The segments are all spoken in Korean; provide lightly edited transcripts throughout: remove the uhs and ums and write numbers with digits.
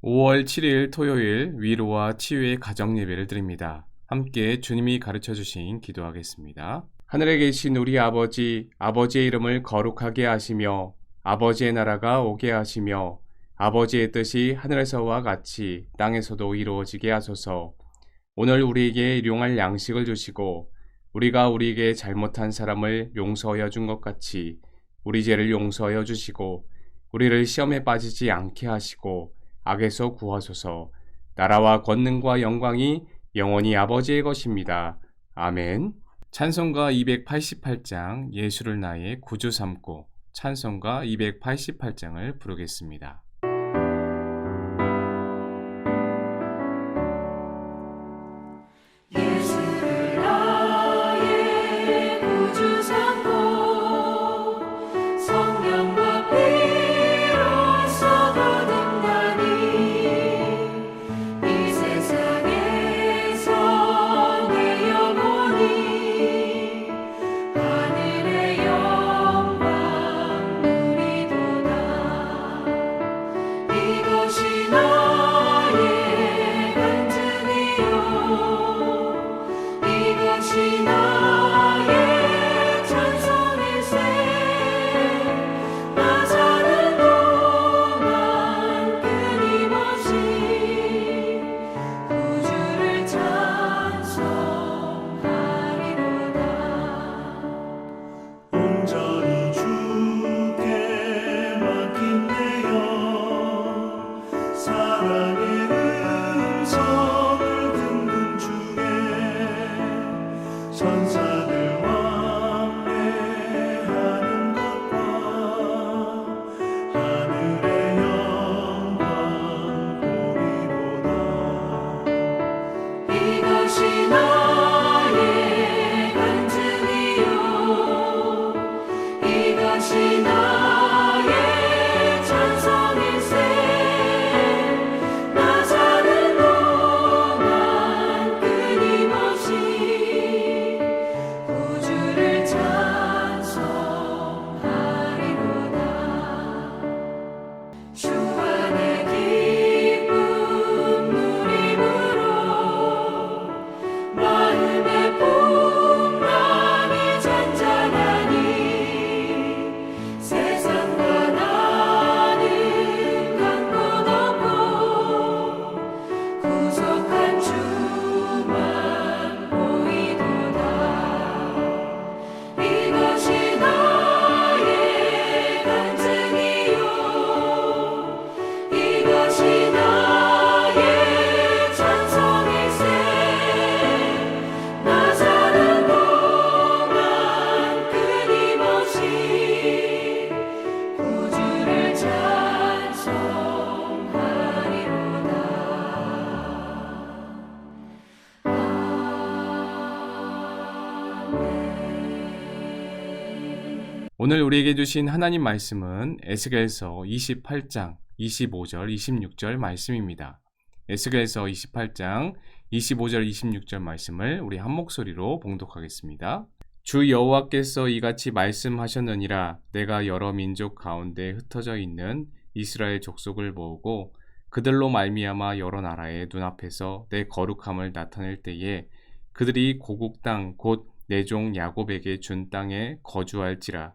5월 7일 토요일 위로와 치유의 가정 예배를 드립니다. 함께 주님이 가르쳐 주신 기도하겠습니다. 하늘에 계신 우리 아버지, 아버지의 이름을 거룩하게 하시며 아버지의 나라가 오게 하시며 아버지의 뜻이 하늘에서와 같이 땅에서도 이루어지게 하소서. 오늘 우리에게 일용할 양식을 주시고 우리가 우리에게 잘못한 사람을 용서하여 준 것 같이 우리 죄를 용서하여 주시고 우리를 시험에 빠지지 않게 하시고 악에서 구하소서. 나라와 권능과 영광이 영원히 아버지의 것입니다. 아멘. 찬송가 288장 예수를 나의 구주 삼고 찬송가 288장을 부르겠습니다. 오늘 우리에게 주신 하나님 말씀은 에스겔서 28장 25절 26절 말씀입니다. 에스겔서 28장 25절 26절 말씀을 우리 한 목소리로 봉독하겠습니다. 주 여호와께서 이같이 말씀하셨느니라. 내가 여러 민족 가운데 흩어져 있는 이스라엘 족속을 모으고 그들로 말미암아 여러 나라의 눈앞에서 내 거룩함을 나타낼 때에 그들이 고국 땅 곧 내 종 야곱에게 준 땅에 거주할지라.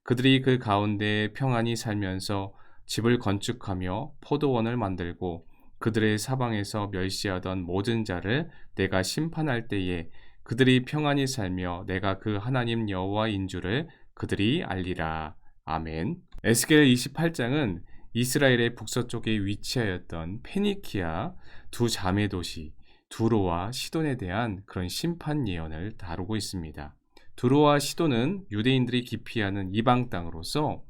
그들이 그 가운데 평안히 살면서 집을 건축하며 포도원을 만들고 그들의 사방에서 멸시하던 모든 자를 내가 심판할 때에 그들이 평안히 살며 내가 그 하나님 여호와인 줄을 그들이 알리라. 아멘. 에스겔 28장은 이스라엘의 북서쪽에 위치하였던 페니키아 두 자매 도시 두로와 시돈에 대한 그런 심판 예언을 다루고 있습니다. 두로와 시돈은 유대인들이 기피하는 이방 땅으로서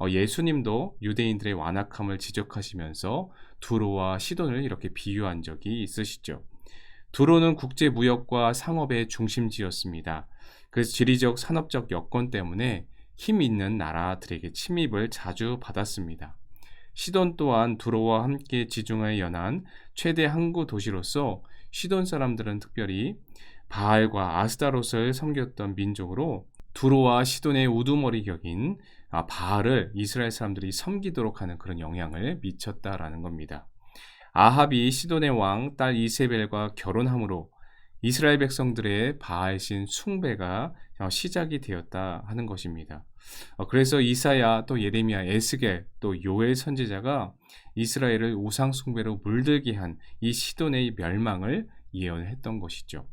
예수님도 유대인들의 완악함을 지적하시면서 두로와 시돈을 이렇게 비유한 적이 있으시죠. 두로는 국제 무역과 상업의 중심지였습니다. 그래서 지리적 산업적 여건 때문에 힘 있는 나라들에게 침입을 자주 받았습니다. 시돈 또한 두로와 함께 지중해에 연한 최대 항구 도시로서 시돈 사람들은 특별히 바알과 아스타롯을 섬겼던 민족으로 두로와 시돈의 우두머리 격인 바알을 이스라엘 사람들이 섬기도록 하는 그런 영향을 미쳤다라는 겁니다. 아합이 시돈의 왕 딸 이세벨과 결혼함으로 이스라엘 백성들의 바알신 숭배가 시작이 되었다 하는 것입니다. 그래서 이사야 또 예레미야 에스겔 또 요엘 선지자가 이스라엘을 우상 숭배로 물들게 한 이 시돈의 멸망을 예언했던 것이죠.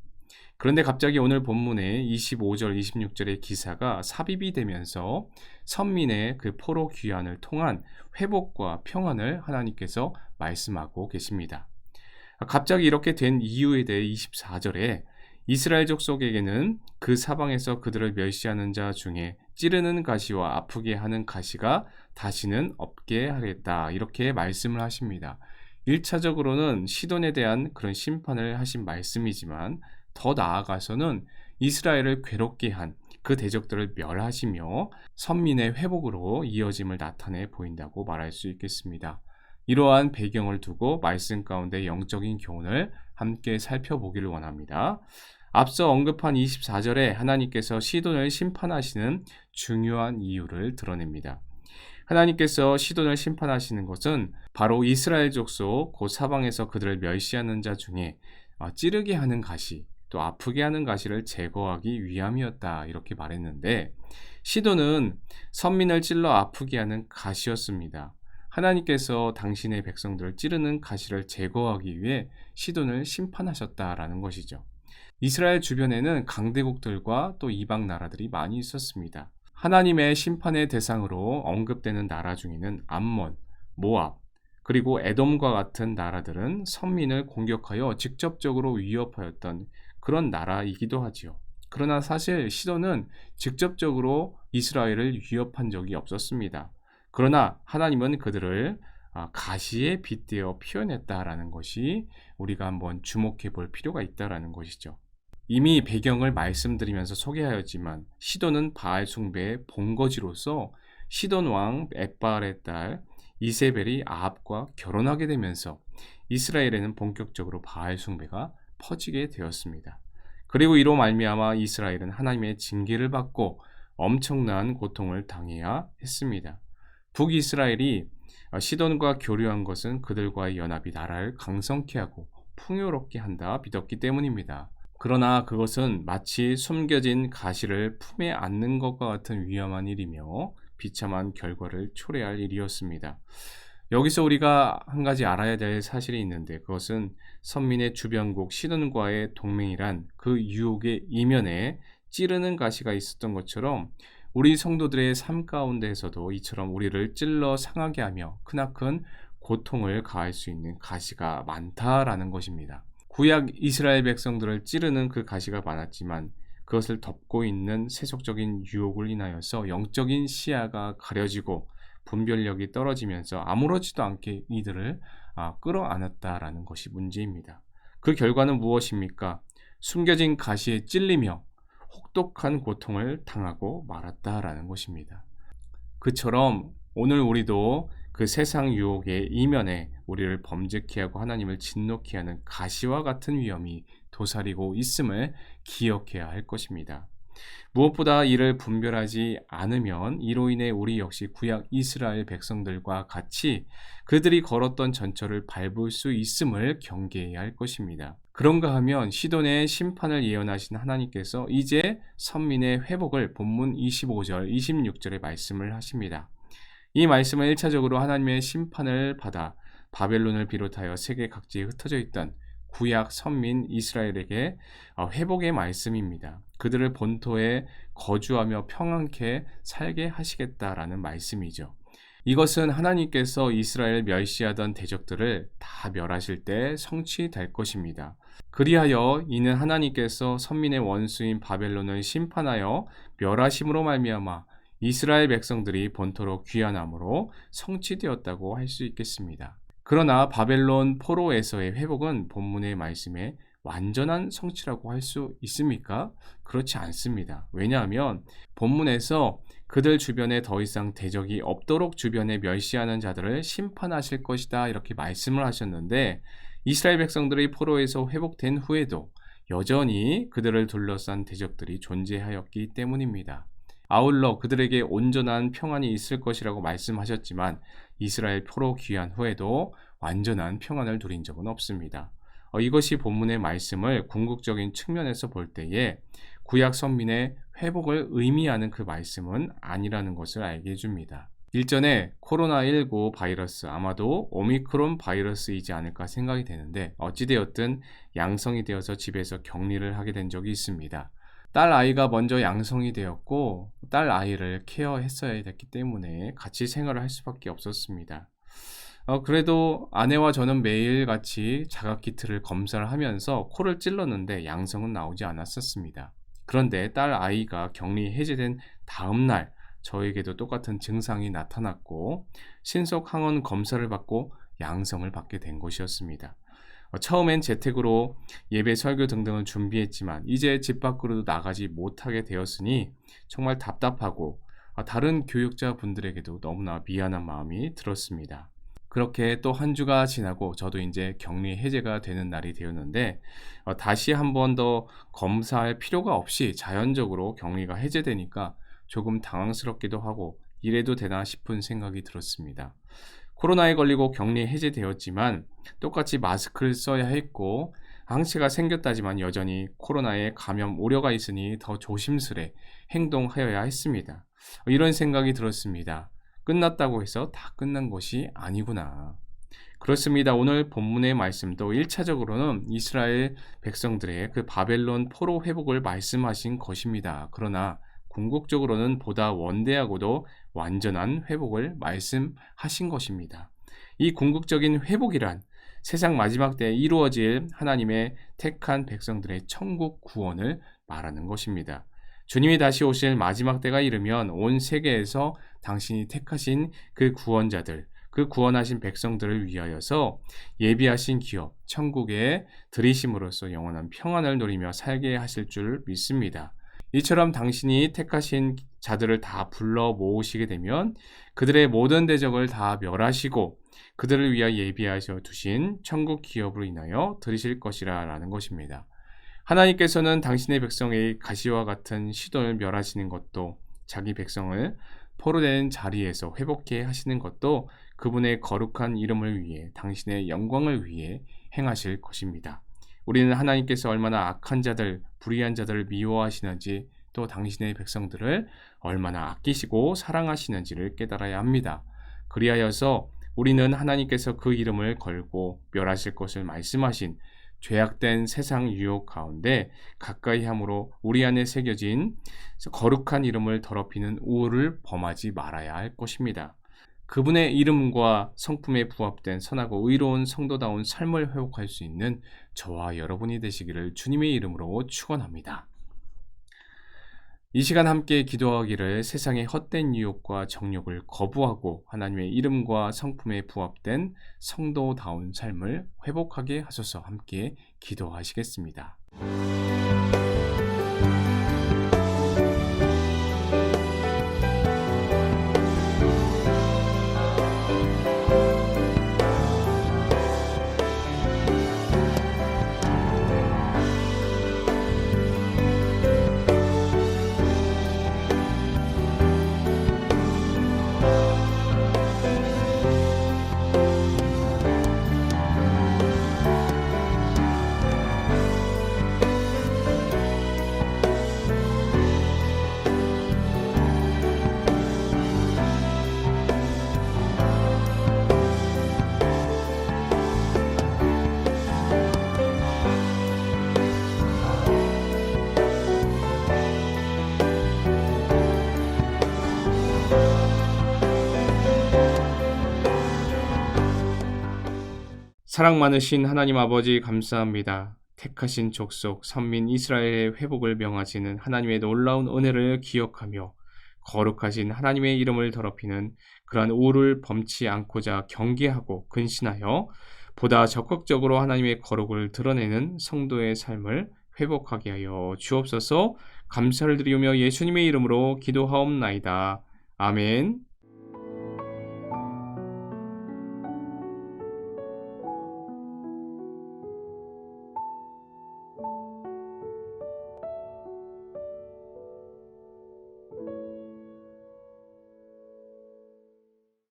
그런데 갑자기 오늘 본문의 25절 26절의 기사가 삽입이 되면서 선민의 그 포로 귀환을 통한 회복과 평안을 하나님께서 말씀하고 계십니다. 갑자기 이렇게 된 이유에 대해 24절에 이스라엘 족속에게는 그 사방에서 그들을 멸시하는 자 중에 찌르는 가시와 아프게 하는 가시가 다시는 없게 하겠다, 이렇게 말씀을 하십니다. 1차적으로는 시돈에 대한 그런 심판을 하신 말씀이지만 더 나아가서는 이스라엘을 괴롭게 한 그 대적들을 멸하시며 선민의 회복으로 이어짐을 나타내 보인다고 말할 수 있겠습니다. 이러한 배경을 두고 말씀 가운데 영적인 교훈을 함께 살펴보기를 원합니다. 앞서 언급한 24절에 하나님께서 시돈을 심판하시는 중요한 이유를 드러냅니다. 하나님께서 시돈을 심판하시는 것은 바로 이스라엘 족속 그 사방에서 그들을 멸시하는 자 중에 찌르게 하는 가시, 또 아프게 하는 가시를 제거하기 위함이었다, 이렇게 말했는데 시돈은 선민을 찔러 아프게 하는 가시였습니다. 하나님께서 당신의 백성들을 찌르는 가시를 제거하기 위해 시돈을 심판하셨다라는 것이죠. 이스라엘 주변에는 강대국들과 또 이방 나라들이 많이 있었습니다. 하나님의 심판의 대상으로 언급되는 나라 중에는 암몬, 모압, 그리고 에돔과 같은 나라들은 선민을 공격하여 직접적으로 위협하였던 그런 나라이기도 하지요. 그러나 사실 시돈은 직접적으로 이스라엘을 위협한 적이 없었습니다. 그러나 하나님은 그들을 가시에 빗대어 표현했다라는 것이 우리가 한번 주목해 볼 필요가 있다라는 것이죠. 이미 배경을 말씀드리면서 소개하였지만 시돈은 바알 숭배의 본거지로서 시돈 왕 엣바알의 딸 이세벨이 아합과 결혼하게 되면서 이스라엘에는 본격적으로 바알 숭배가 퍼지게 되었습니다. 그리고 이로 말미암아 이스라엘은 하나님의 징계를 받고 엄청난 고통을 당해야 했습니다. 북이스라엘이 시돈과 교류한 것은 그들과의 연합이 나라를 강성케 하고 풍요롭게 한다 믿었기 때문입니다. 그러나 그것은 마치 숨겨진 가시를 품에 안는 것과 같은 위험한 일이며 비참한 결과를 초래할 일이었습니다. 여기서 우리가 한 가지 알아야 될 사실이 있는데 그것은 선민의 주변국 시돈과의 동맹이란 그 유혹의 이면에 찌르는 가시가 있었던 것처럼 우리 성도들의 삶 가운데에서도 이처럼 우리를 찔러 상하게 하며 크나큰 고통을 가할 수 있는 가시가 많다라는 것입니다. 구약 이스라엘 백성들을 찌르는 그 가시가 많았지만 그것을 덮고 있는 세속적인 유혹을 인하여서 영적인 시야가 가려지고 분별력이 떨어지면서 아무렇지도 않게 이들을 끌어안았다라는 것이 문제입니다. 그 결과는 무엇입니까? 숨겨진 가시에 찔리며 혹독한 고통을 당하고 말았다라는 것입니다. 그처럼 오늘 우리도 그 세상 유혹의 이면에 우리를 범죄케 하고 하나님을 진노케 하는 가시와 같은 위험이 도사리고 있음을 기억해야 할 것입니다. 무엇보다 이를 분별하지 않으면 이로 인해 우리 역시 구약 이스라엘 백성들과 같이 그들이 걸었던 전철을 밟을 수 있음을 경계해야 할 것입니다. 그런가 하면 시돈의 심판을 예언하신 하나님께서 이제 선민의 회복을 본문 25절, 26절에 말씀을 하십니다. 이 말씀은 1차적으로 하나님의 심판을 받아 바벨론을 비롯하여 세계 각지에 흩어져 있던 구약 선민 이스라엘에게 회복의 말씀입니다. 그들을 본토에 거주하며 평안케 살게 하시겠다라는 말씀이죠. 이것은 하나님께서 이스라엘 멸시하던 대적들을 다 멸하실 때 성취될 것입니다. 그리하여 이는 하나님께서 선민의 원수인 바벨론을 심판하여 멸하심으로 말미암아 이스라엘 백성들이 본토로 귀환함으로 성취되었다고 할 수 있겠습니다. 그러나 바벨론 포로에서의 회복은 본문의 말씀에 완전한 성취라고 할 수 있습니까? 그렇지 않습니다. 왜냐하면 본문에서 그들 주변에 더 이상 대적이 없도록 주변에 멸시하는 자들을 심판하실 것이다 이렇게 말씀을 하셨는데 이스라엘 백성들의 포로에서 회복된 후에도 여전히 그들을 둘러싼 대적들이 존재하였기 때문입니다. 아울러 그들에게 온전한 평안이 있을 것이라고 말씀하셨지만 이스라엘 포로 귀환 후에도 완전한 평안을 누린 적은 없습니다. 이것이 본문의 말씀을 궁극적인 측면에서 볼 때에 구약 선민의 회복을 의미하는 그 말씀은 아니라는 것을 알게 해줍니다. 일전에 코로나19 바이러스, 아마도 오미크론 바이러스이지 않을까 생각이 되는데 어찌되었든 양성이 되어서 집에서 격리를 하게 된 적이 있습니다. 딸 아이가 먼저 양성이 되었고 딸 아이를 케어했어야 됐기 때문에 같이 생활을 할 수밖에 없었습니다. 그래도 아내와 저는 매일같이 자가키트를 검사를 하면서 코를 찔렀는데 양성은 나오지 않았었습니다. 그런데 딸 아이가 격리 해제된 다음 날 저에게도 똑같은 증상이 나타났고 신속 항원 검사를 받고 양성을 받게 된 것이었습니다. 처음엔 재택으로 예배 설교 등등을 준비했지만 이제 집 밖으로도 나가지 못하게 되었으니 정말 답답하고 다른 교육자분들에게도 너무나 미안한 마음이 들었습니다. 그렇게 또 한 주가 지나고 저도 이제 격리 해제가 되는 날이 되었는데 다시 한 번 더 검사할 필요가 없이 자연적으로 격리가 해제되니까 조금 당황스럽기도 하고 이래도 되나 싶은 생각이 들었습니다. 코로나에 걸리고 격리 해제되었지만 똑같이 마스크를 써야 했고 항체가 생겼다지만 여전히 코로나에 감염 우려가 있으니 더 조심스레 행동하여야 했습니다. 이런 생각이 들었습니다. 끝났다고 해서 다 끝난 것이 아니구나. 그렇습니다. 오늘 본문의 말씀도 1차적으로는 이스라엘 백성들의 그 바벨론 포로 회복을 말씀하신 것입니다. 그러나 궁극적으로는 보다 원대하고도 완전한 회복을 말씀하신 것입니다. 이 궁극적인 회복이란 세상 마지막 때에 이루어질 하나님의 택한 백성들의 천국 구원을 말하는 것입니다. 주님이 다시 오실 마지막 때가 이르면 온 세계에서 당신이 택하신 그 구원자들, 그 구원하신 백성들을 위하여서 예비하신 기업, 천국에 들이심으로써 영원한 평안을 누리며 살게 하실 줄 믿습니다. 이처럼 당신이 택하신 자들을 다 불러 모으시게 되면 그들의 모든 대적을 다 멸하시고 그들을 위하여 예비하셔 두신 천국 기업으로 인하여 들이실 것이라 라는 것입니다. 하나님께서는 당신의 백성의 가시와 같은 시돈을 멸하시는 것도 자기 백성을 포로된 자리에서 회복해 하시는 것도 그분의 거룩한 이름을 위해 당신의 영광을 위해 행하실 것입니다. 우리는 하나님께서 얼마나 악한 자들, 불의한 자들을 미워하시는지 또 당신의 백성들을 얼마나 아끼시고 사랑하시는지를 깨달아야 합니다. 그리하여서 우리는 하나님께서 그 이름을 걸고 멸하실 것을 말씀하신 죄악된 세상 유혹 가운데 가까이 함으로 우리 안에 새겨진 거룩한 이름을 더럽히는 우를 범하지 말아야 할 것입니다. 그분의 이름과 성품에 부합된 선하고 의로운 성도다운 삶을 회복할 수 있는 저와 여러분이 되시기를 주님의 이름으로 축원합니다. 이 시간 함께 기도하기를 세상의 헛된 유혹과 정욕을 거부하고 하나님의 이름과 성품에 부합된 성도다운 삶을 회복하게 하소서. 함께 기도하시겠습니다. 사랑 많으신 하나님 아버지 감사합니다. 택하신 족속 선민 이스라엘의 회복을 명하시는 하나님의 놀라운 은혜를 기억하며 거룩하신 하나님의 이름을 더럽히는 그러한 우를 범치 않고자 경계하고 근신하여 보다 적극적으로 하나님의 거룩을 드러내는 성도의 삶을 회복하게 하여 주옵소서. 감사를 드리며 예수님의 이름으로 기도하옵나이다. 아멘.